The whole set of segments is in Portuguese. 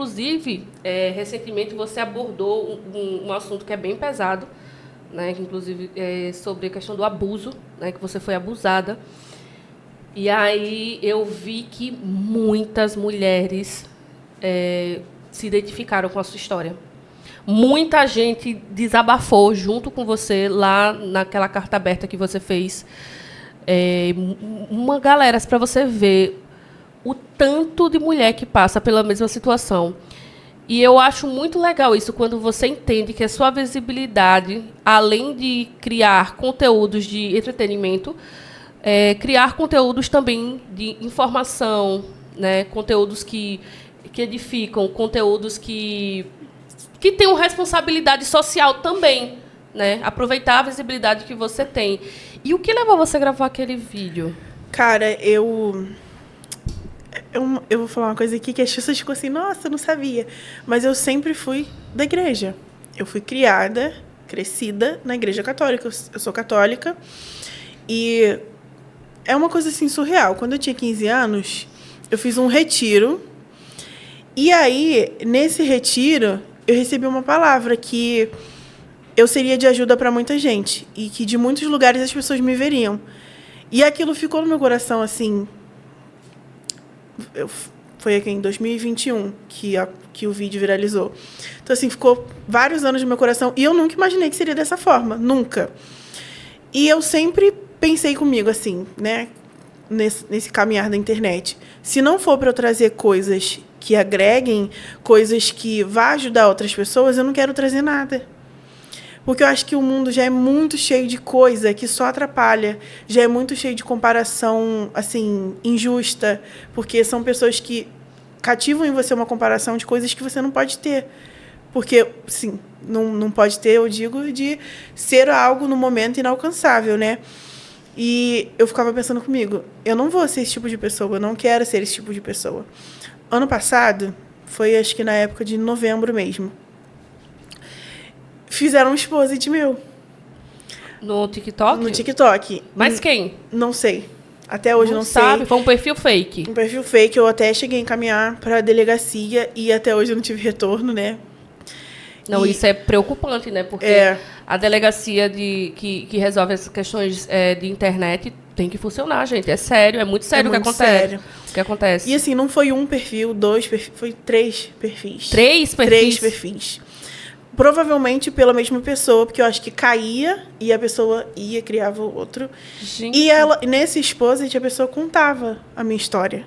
Inclusive, recentemente você abordou um assunto que é bem pesado, né? Que inclusive é sobre a questão do abuso, né? Que você foi abusada. E aí eu vi que muitas mulheres se identificaram com a sua história. Muita gente desabafou junto com você lá naquela carta aberta que você fez. Uma galera, para você ver o tanto de mulher que passa pela mesma situação. E eu acho muito legal isso, quando você entende que a sua visibilidade, além de criar conteúdos de entretenimento, criar conteúdos também de informação, né? Conteúdos que edificam, conteúdos que tenham responsabilidade social também, né? Aproveitar a visibilidade que você tem. E o que levou você a gravar aquele vídeo? Cara, eu vou falar uma coisa aqui que as pessoas ficam assim, nossa, eu não sabia. Mas eu sempre fui da igreja. Eu fui criada, crescida na igreja católica. Eu sou católica. E é uma coisa assim surreal. Quando eu tinha 15 anos, eu fiz um retiro. E aí, nesse retiro, eu recebi uma palavra que eu seria de ajuda para muita gente. E que de muitos lugares as pessoas me veriam. E aquilo ficou no meu coração, assim... Foi aqui em 2021 que o vídeo viralizou. Então, assim, ficou vários anos no meu coração. E eu nunca imaginei que seria dessa forma. Nunca. E eu sempre pensei comigo, assim, né? Nesse caminhar da internet. Se não for para eu trazer coisas que agreguem, coisas que vá ajudar outras pessoas, eu não quero trazer nada. Porque eu acho que o mundo já é muito cheio de coisa que só atrapalha. Já é muito cheio de comparação, assim, injusta. Porque são pessoas que cativam em você uma comparação de coisas que você não pode ter. Porque, sim, não pode ter, eu digo, de ser algo no momento inalcançável, né? E eu ficava pensando comigo, eu não vou ser esse tipo de pessoa, eu não quero ser esse tipo de pessoa. Ano passado, foi acho que na época de novembro mesmo, fizeram um exposit meu. No TikTok? No TikTok. Mas quem? Não sei. Até hoje não sei. Sabe? Foi um perfil fake. Um perfil fake. Eu até cheguei a encaminhar para a delegacia e até hoje eu não tive retorno, né? Não, isso é preocupante, né? Porque a delegacia que resolve essas questões de internet tem que funcionar, gente. É sério, é muito sério o que acontece. Sério. O que acontece. E assim, não foi um perfil, dois perfis, foi 3 perfis. 3 perfis? 3 perfis. Provavelmente pela mesma pessoa, porque eu acho que caía e a pessoa ia, criava outro. Gente. E ela, nesse exposit, a pessoa contava a minha história.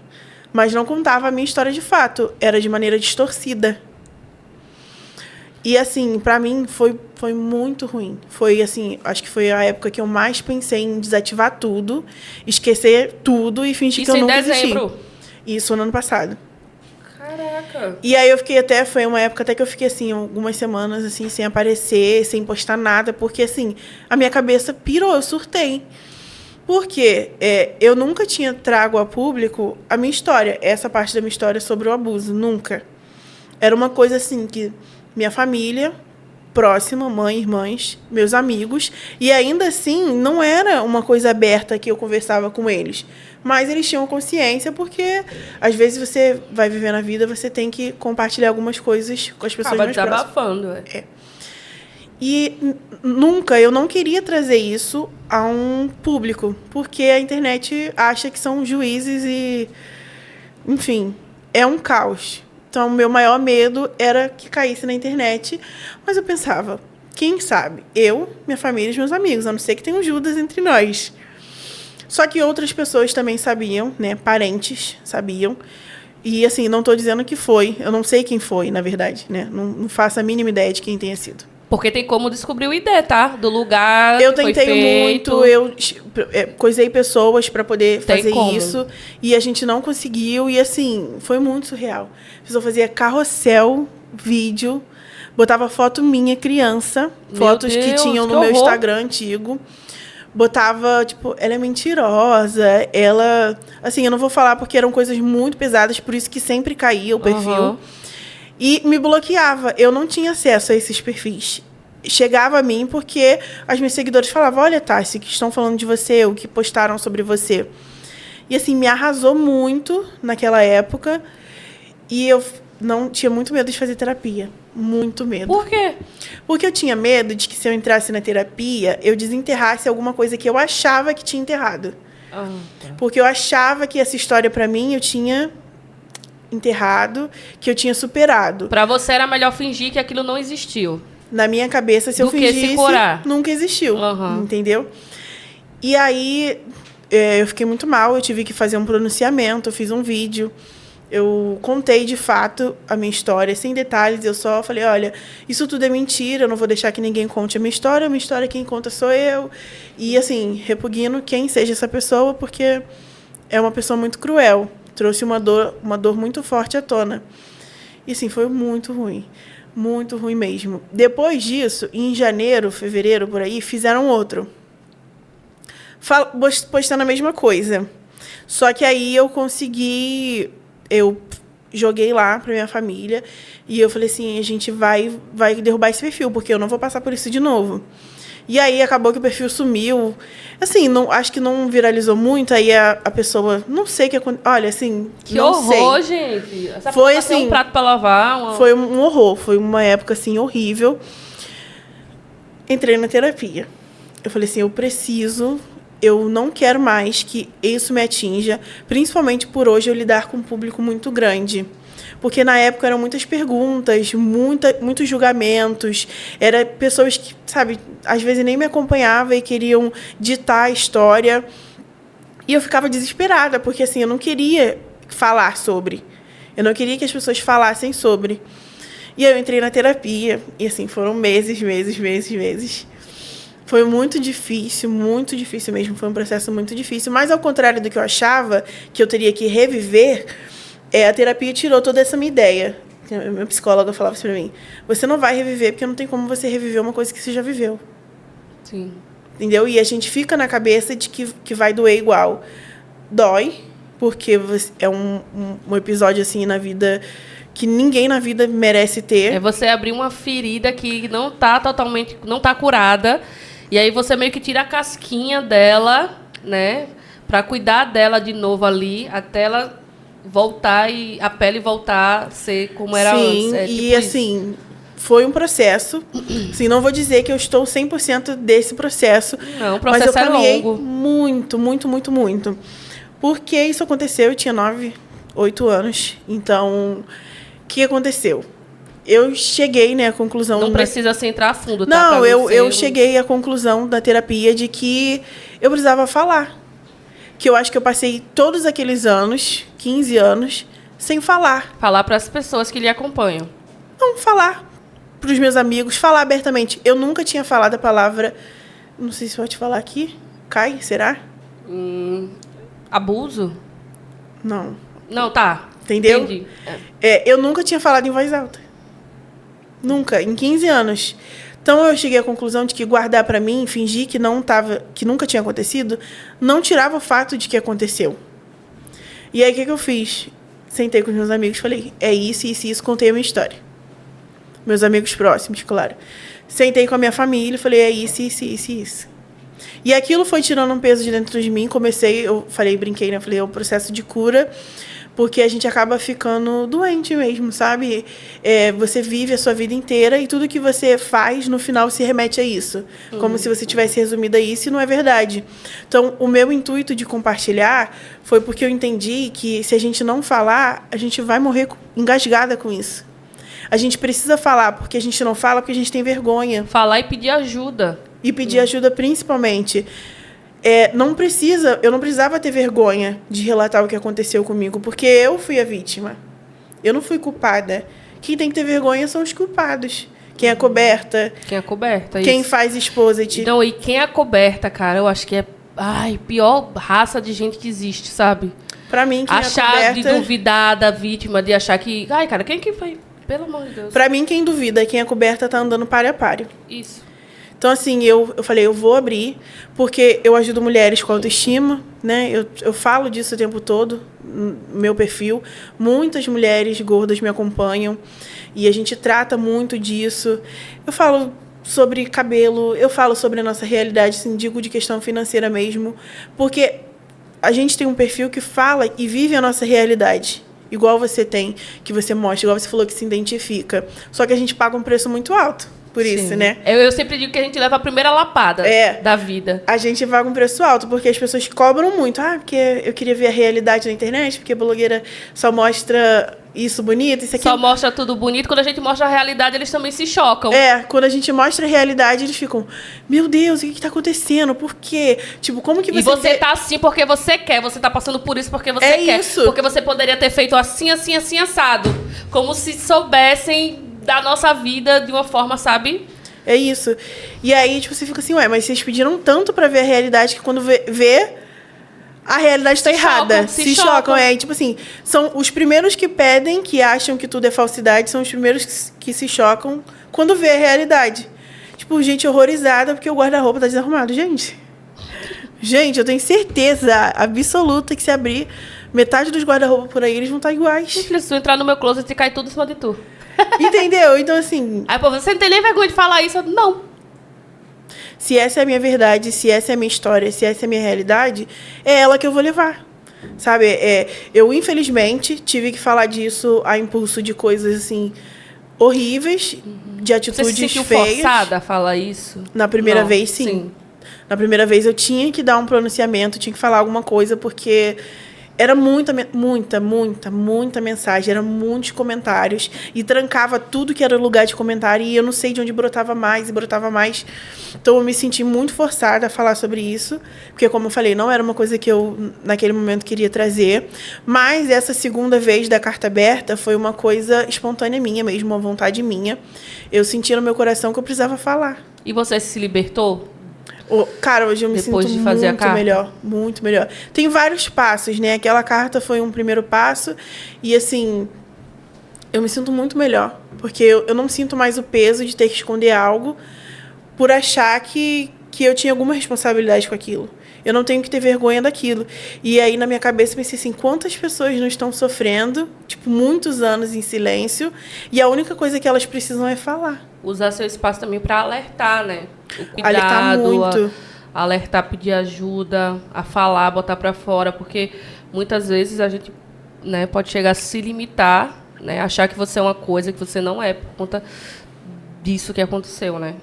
Mas não contava a minha história de fato. Era de maneira distorcida. E, assim, pra mim, foi muito ruim. Foi, assim, acho que foi a época que eu mais pensei em desativar tudo, esquecer tudo e fingir que eu nunca existi. Isso em dezembro? Isso no ano passado. Caraca. E aí eu fiquei até, foi uma época até que eu fiquei, assim, algumas semanas, assim, sem aparecer, sem postar nada, porque, assim, a minha cabeça pirou, eu surtei. Porque eu nunca tinha trago a público a minha história, essa parte da minha história sobre o abuso, nunca. Era uma coisa, assim, que minha família próxima, mãe, irmãs, meus amigos, e ainda assim não era uma coisa aberta que eu conversava com eles, mas eles tinham consciência porque às vezes você vai vivendo a vida, você tem que compartilhar algumas coisas com as pessoas mais próximas. Desabafando, E nunca, eu não queria trazer isso a um público, porque a internet acha que são juízes e, enfim, é um caos. Então, o meu maior medo era que caísse na internet. Mas eu pensava, quem sabe? Eu, minha família e os meus amigos. A não ser que tenha um Judas entre nós. Só que outras pessoas também sabiam, né? Parentes sabiam. E, assim, não estou dizendo que foi. Eu não sei quem foi, na verdade, né? Não faço a mínima ideia de quem tenha sido. Porque tem como descobrir o ID, tá? Do lugar eu que foi tentei feito. muito, eu coisei pessoas para poder fazer como? isso. E a gente não conseguiu. E, assim, foi muito surreal. A pessoa fazia carrossel, vídeo, botava foto minha, criança, fotos que tinham no meu Instagram antigo. Botava, tipo, ela é mentirosa, ela... Assim, eu não vou falar porque eram coisas muito pesadas, por isso que sempre caía o perfil. E me bloqueava. Eu não tinha acesso a esses perfis. Chegava a mim porque as minhas seguidoras falavam, olha, Tassi, que estão falando de você, o que postaram sobre você. E, assim, me arrasou muito naquela época. E eu não tinha muito medo de fazer terapia. Muito medo. Por quê? Porque eu tinha medo de que se eu entrasse na terapia, eu desenterrasse alguma coisa que eu achava que tinha enterrado. Ah, tá. Porque eu achava que essa história, pra mim, eu tinha enterrado, que eu tinha superado. Pra você era melhor fingir que aquilo não existiu. Na minha cabeça, se eu Do que se fingisse, curar. nunca existiu. Aham. Entendeu? E aí, eu fiquei muito mal, eu tive que fazer um pronunciamento, eu fiz um vídeo. Eu contei, de fato, a minha história, sem detalhes. Eu só falei, olha, isso tudo é mentira, eu não vou deixar que ninguém conte a minha história quem conta sou eu. E, assim, repugno quem seja essa pessoa, porque é uma pessoa muito cruel. Trouxe uma dor muito forte à tona. E, assim, foi muito ruim mesmo. Depois disso, em janeiro, fevereiro, por aí, fizeram outro. Postando a mesma coisa. Só que aí eu consegui... Eu joguei lá para minha família e eu falei assim, a gente vai derrubar esse perfil, porque eu não vou passar por isso de novo. E aí acabou que o perfil sumiu. Assim, não, acho que não viralizou muito, aí a pessoa, não sei o que aconteceu. Olha, assim, Que não horror, sei. gente. Essa Foi pessoa tem assim, um prato pra lavar. foi um horror, foi uma época assim horrível. Entrei na terapia. Eu falei assim, eu não quero mais que isso me atinja, principalmente por hoje eu lidar com um público muito grande. Porque na época eram muitas perguntas, muitos julgamentos, eram pessoas que, sabe, às vezes nem me acompanhavam e queriam ditar a história. E eu ficava desesperada, porque assim, eu não queria falar sobre. Eu não queria que as pessoas falassem sobre. E aí eu entrei na terapia, e assim, foram meses. Foi muito difícil mesmo. Foi um processo muito difícil. Mas, ao contrário do que eu achava, que eu teria que reviver, a terapia tirou toda essa minha ideia. A minha psicóloga falava assim pra mim, você não vai reviver, porque não tem como você reviver uma coisa que você já viveu. Sim. Entendeu? E a gente fica na cabeça de que vai doer igual. Dói, porque é um episódio assim na vida... que ninguém na vida merece ter. É você abrir uma ferida que não tá curada, e aí você meio que tira a casquinha dela, né, para cuidar dela de novo ali, até ela voltar e a pele voltar a ser como era antes. Sim, É, tipo e assim, foi um processo. Assim, não vou dizer que eu estou 100% desse processo, Não, o mas eu processo é caminhei longo. muito. Porque isso aconteceu, eu tinha 8 anos. Então, o que aconteceu? Eu cheguei, né, à conclusão... Não precisa se entrar a fundo, tá? Não, Pra eu cheguei à conclusão da terapia de que eu precisava falar. Que eu acho que eu passei todos aqueles anos, 15 anos, sem falar. Falar para as pessoas que lhe acompanham. Não falar para os meus amigos, falar abertamente. Eu nunca tinha falado a palavra... Não sei se pode falar aqui. Cai, será? Abuso? Não. Não, tá. Entendeu? Entendi. Eu nunca tinha falado em voz alta. Nunca, em 15 anos. Então eu cheguei à conclusão de que guardar para mim, fingir que que nunca tinha acontecido, não tirava o fato de que aconteceu. E aí o que eu fiz? Sentei com os meus amigos, falei, é isso, contei a minha história. Meus amigos próximos, claro. Sentei com a minha família, falei, é isso. E aquilo foi tirando um peso de dentro de mim. Brinquei, né? Falei, é um processo de cura, porque a gente acaba ficando doente mesmo, sabe? Você vive a sua vida inteira e tudo que você faz, no final, se remete a isso. Como se você tivesse resumido a isso, e não é verdade. Então, o meu intuito de compartilhar foi porque eu entendi que, se a gente não falar, a gente vai morrer engasgada com isso. A gente precisa falar, porque a gente não fala porque a gente tem vergonha. Falar e pedir ajuda. E pedir ajuda, principalmente. Eu não precisava ter vergonha de relatar o que aconteceu comigo, porque eu fui a vítima. Eu não fui culpada. Quem tem que ter vergonha são os culpados. Quem é coberta. Quem é coberta, Quem isso. faz exposit. Não, e quem é coberta, cara, eu acho que é a pior raça de gente que existe, sabe? Pra mim, quem achar é de coberta... duvidar da vítima, de achar que... Ai, cara, quem que foi? Pelo amor de Deus. Pra mim, quem duvida, quem é coberta tá andando páreo a páreo. Isso. Então, assim, eu falei, eu vou abrir, porque eu ajudo mulheres com autoestima, né? Eu falo disso o tempo todo no meu perfil. Muitas mulheres gordas me acompanham e a gente trata muito disso. Eu falo sobre cabelo, eu falo sobre a nossa realidade, assim, digo de questão financeira mesmo, porque a gente tem um perfil que fala e vive a nossa realidade. igual você tem, que você mostra, igual você falou que se identifica. Só que a gente paga um preço muito alto por isso, né? Eu sempre digo que a gente leva a primeira lapada da vida. A gente paga um preço alto, porque as pessoas cobram muito. Ah, porque eu queria ver a realidade na internet, porque a blogueira só mostra isso bonito, isso aqui. Só mostra tudo bonito. Quando a gente mostra a realidade, eles também se chocam. Quando a gente mostra a realidade, eles ficam, meu Deus, o que tá acontecendo? Por quê? Tipo, como que você... E você tá assim porque você quer, você tá passando por isso porque você quer. Isso. Porque você poderia ter feito assim, assim, assim, assado. Como se soubessem da nossa vida de uma forma, sabe? É isso. E aí, tipo, você fica assim, ué, mas vocês pediram tanto pra ver a realidade que quando vê a realidade tá errada. Se chocam. Tipo assim, são os primeiros que pedem, que acham que tudo é falsidade, são os primeiros que se chocam quando vê a realidade. Tipo, gente horrorizada porque o guarda-roupa tá desarrumado. Gente, eu tenho certeza absoluta que se abrir metade dos guarda-roupa por aí, eles vão estar iguais. Se tu entrar no meu closet e cair tudo em cima de tu. Entendeu? Então, assim... Aí, pô, você não tem nem vergonha de falar isso? Não. Se essa é a minha verdade, se essa é a minha história, se essa é a minha realidade, é ela que eu vou levar. Sabe? Eu, infelizmente, tive que falar disso a impulso de coisas, assim, horríveis, de atitudes feias. Você se sentiu forçada a falar isso? Na primeira vez, sim. Na primeira vez, eu tinha que dar um pronunciamento, tinha que falar alguma coisa, porque... Era muita mensagem, eram muitos comentários. E trancava tudo que era lugar de comentário. E eu não sei de onde brotava mais e brotava mais. Então, eu me senti muito forçada a falar sobre isso. Porque, como eu falei, não era uma coisa que eu, naquele momento, queria trazer. Mas essa segunda vez da carta aberta foi uma coisa espontânea minha mesmo, uma vontade minha. Eu senti no meu coração que eu precisava falar. E você se libertou? Cara, hoje eu me sinto muito melhor, muito melhor. Tem vários passos, né? Aquela carta foi um primeiro passo e, assim, eu me sinto muito melhor. Porque eu não sinto mais o peso de ter que esconder algo por achar que eu tinha alguma responsabilidade com aquilo. Eu não tenho que ter vergonha daquilo. E aí, na minha cabeça, eu pensei assim, quantas pessoas não estão sofrendo, tipo, muitos anos em silêncio, e a única coisa que elas precisam é falar. Usar seu espaço também para alertar, né? O cuidado, alertar muito. Alertar, pedir ajuda, a falar, botar para fora, porque muitas vezes a gente, né, pode chegar a se limitar, né, achar que você é uma coisa que você não é, por conta disso que aconteceu, né?